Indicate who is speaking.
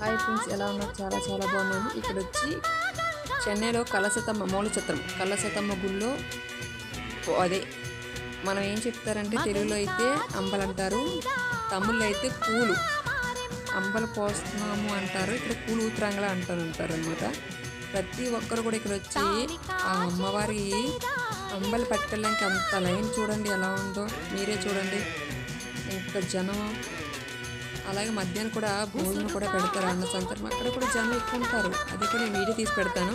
Speaker 1: Hi friends, ఎలా ఉన్నారు? చాలా చాలా బాగున్నాను. ఇక్కడ వచ్చి చెన్నైలో కలశతమ్మ మూల చిత్రం కలశతమ్మ గుళ్ళో అదే మనం ఏం చెప్తారంటే తెలుగులో అయితే అంబలు అంటారు, తమిళ్లో అయితే పూలు అంబలు పోస్తున్నాము అంటారు, ఇక్కడ పూలు ఊతురంగలా అంటారు అనమాట. ప్రతి ఒక్కరు కూడా ఇక్కడ వచ్చి ఆ అమ్మవారి అంబలు పట్టుకెళ్ళడానికి అంత లైన్ చూడండి ఎలా ఉందో, మీరే చూడండి ఎంత జనం. అలాగే మధ్యాహ్నం కూడా భోజనం కూడా పెడతారు, అన్న సందర్భం అక్కడ కూడా జనం ఎక్కువ ఉంటారు. అది కూడా నేను వీడియో తీసి పెడతాను.